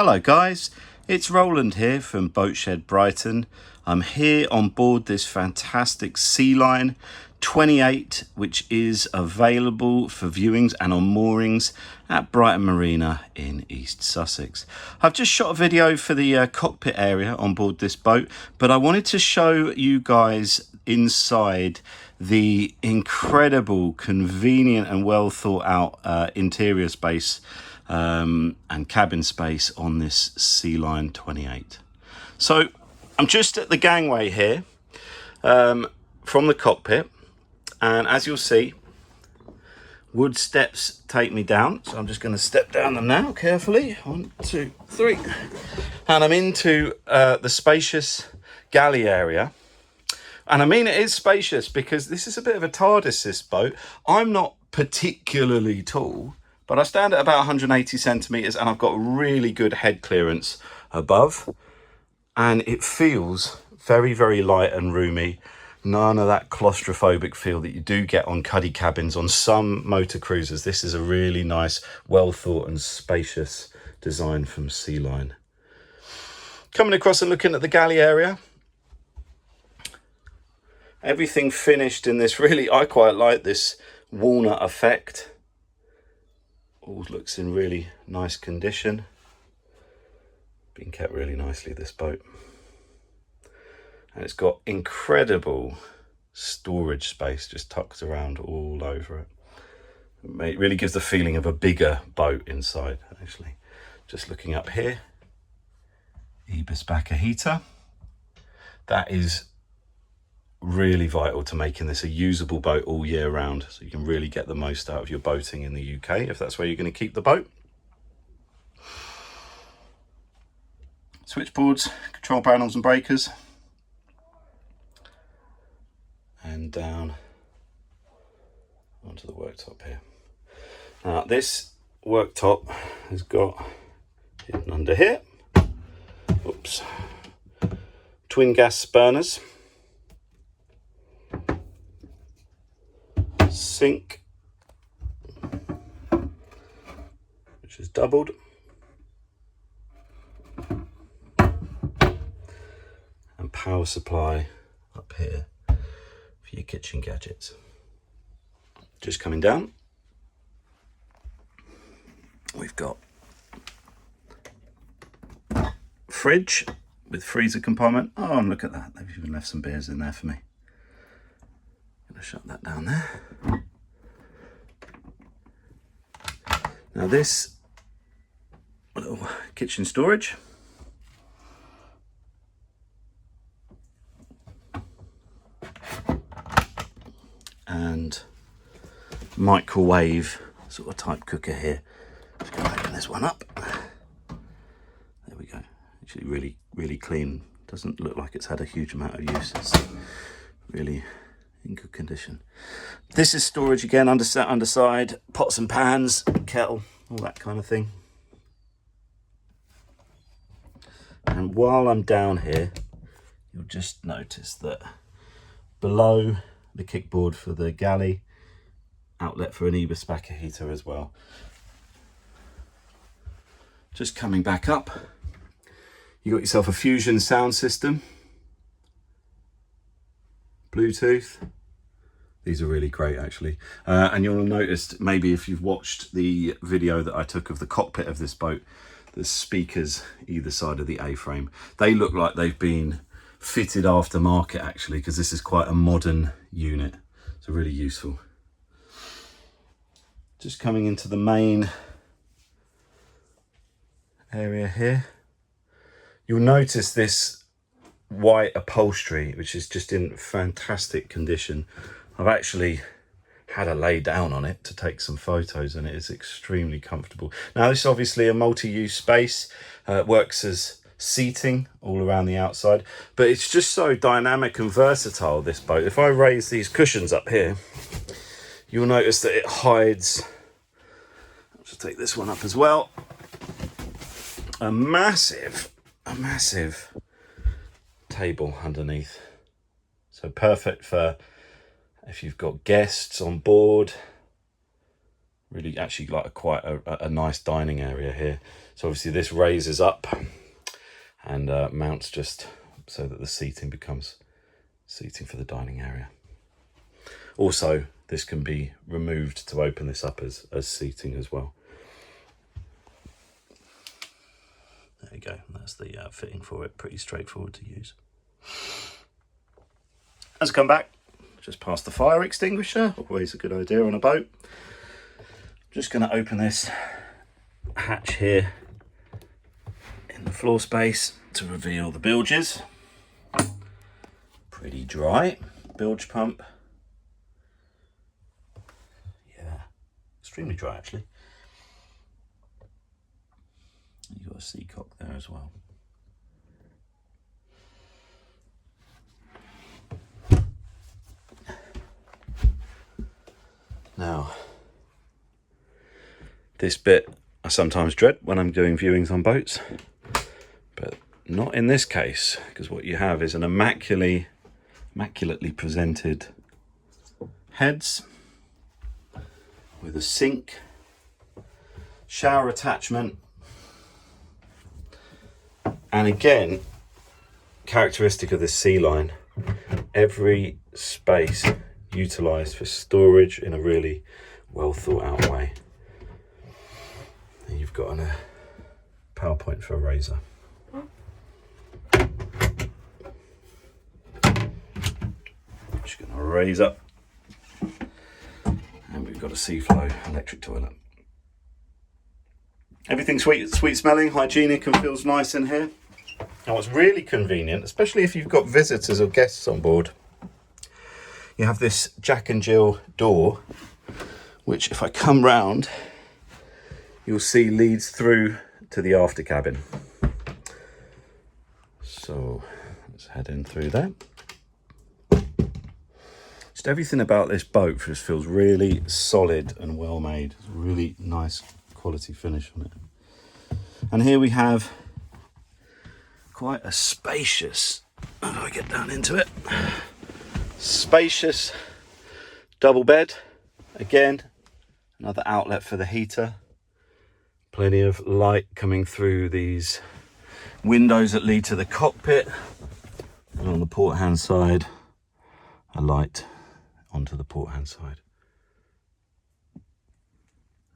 Hello guys, it's Roland here from Boatshed Brighton. I'm here on board this fantastic Sealine 28, which is available for viewings and on moorings at Brighton Marina in East Sussex. I've just shot a video for the cockpit area on board this boat, but I wanted to show you guys inside the incredible, convenient and well thought out interior space and cabin space on this Sealine 28. So I'm just at the gangway here from the cockpit, and as you'll see, wood steps take me down. So I'm just going to step down them now carefully. 1, 2, 3, and I'm into the spacious galley area. And I mean, it is spacious because this is a bit of a TARDIS, this boat. I'm not particularly tall, but I stand at about 180 centimeters and I've got really good head clearance above. And it feels very, very light and roomy. None of that claustrophobic feel that you do get on cuddy cabins on some motor cruisers. This is a really nice, well thought and spacious design from Sealine. Coming across and looking at the galley area. Everything finished in this really, I quite like this walnut effect. All looks in really nice condition. Been kept really nicely, this boat. And it's got incredible storage space just tucked around all over it. It really gives the feeling of a bigger boat inside, actually. Just looking up here, Ibis backer heater. That is really vital to making this a usable boat all year round, so you can really get the most out of your boating in the UK if that's where you're going to keep the boat. Switchboards, control panels and breakers, and down onto the worktop here. Now this worktop has got hidden under here, oops, twin gas burners, sink, which is doubled, and power supply up here for your kitchen gadgets. Just coming down, we've got fridge with freezer compartment. Oh, and look at that, they've even left some beers in there for me. Gonna shut that down there. Now this little kitchen storage, and microwave sort of type cooker here. Just gonna open this one up. There we go. Actually really clean. Doesn't look like it's had a huge amount of use. It's really in good condition. This is storage again, underside, pots and pans, kettle, all that kind of thing. And while I'm down here, you'll just notice that below the kickboard for the galley, outlet for an Ibis backer heater as well. Just coming back up, you got yourself a Fusion sound system, Bluetooth. These are really great, actually. And you'll notice, maybe if you've watched the video that I took of the cockpit of this boat, there's speakers either side of the A-frame. They look like they've been fitted aftermarket, actually, because this is quite a modern unit. So really useful. Just coming into the main area here. You'll notice this white upholstery, which is just in fantastic condition. I've actually had a lay down on it to take some photos, and it is extremely comfortable. Now this is obviously a multi-use space. It works as seating all around the outside, but it's just so dynamic and versatile, this boat. If I raise these cushions up here, you'll notice that it hides, I'll just take this one up as well, a massive table underneath. So perfect for if you've got guests on board, Really actually like quite a nice dining area here. So obviously this raises up and mounts just so that the seating becomes seating for the dining area. Also, this can be removed to open this up as seating as well. There you go, that's the fitting for it, pretty straightforward to use. As I come back, just past the fire extinguisher, always a good idea on a boat. Just going to open this hatch here in the floor space to reveal the bilges. Pretty dry bilge pump. Yeah, extremely dry actually. You've got a seacock there as well. Now, this bit I sometimes dread when I'm doing viewings on boats, but not in this case, because what you have is an immaculately presented heads with a sink, shower attachment, and again, characteristic of this Sealine, every space utilised for storage in a really well thought out way. And you've got a power point for a razor. Just going to raise up, and we've got a Seaflow electric toilet. Everything's sweet smelling, hygienic, and feels nice in here. Now what's really convenient, especially if you've got visitors or guests on board, you have this Jack and Jill door, which if I come round, you'll see leads through to the after cabin. So let's head in through there. Just everything about this boat just feels really solid and well made. It's a really nice quality finish on it. And here we have quite a spacious, how do I get down into it? Spacious double bed. Again, another outlet for the heater. Plenty of light coming through these windows that lead to the cockpit. And on the port hand side, a light onto the port hand side.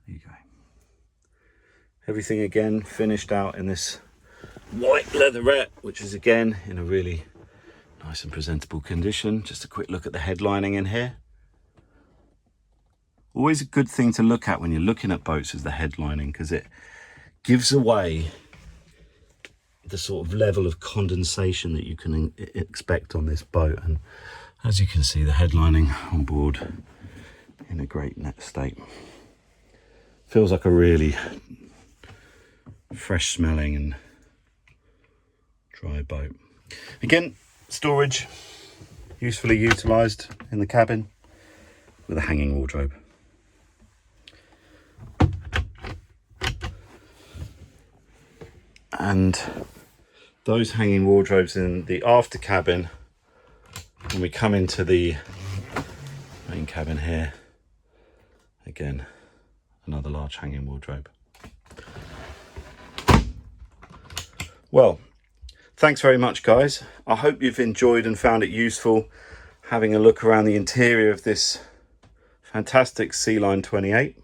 There you go. Everything again finished out in this white leatherette, which is again in a really nice and presentable condition. Just a quick look at the headlining in here. Always a good thing to look at when you're looking at boats is the headlining, because it gives away the sort of level of condensation that you can expect on this boat. And as you can see, the headlining on board in a great net state. Feels like a really fresh smelling and dry boat. Again, storage usefully utilised in the cabin with a hanging wardrobe. And those hanging wardrobes in the after cabin, when we come into the main cabin here, again, another large hanging wardrobe. Well, thanks very much, guys. I hope you've enjoyed and found it useful having a look around the interior of this fantastic Sealine 28.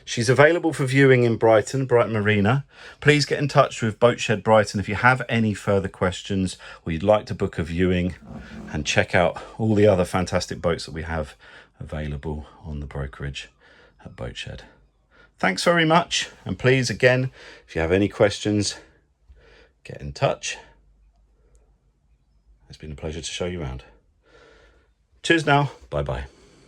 She's available for viewing in Brighton Marina. Please get in touch with Boatshed Brighton if you have any further questions or you'd like to book a viewing, and check out all the other fantastic boats that we have available on the brokerage at Boatshed. Thanks very much, and please again, if you have any questions, get in touch. It's been a pleasure to show you around. Cheers now, bye bye.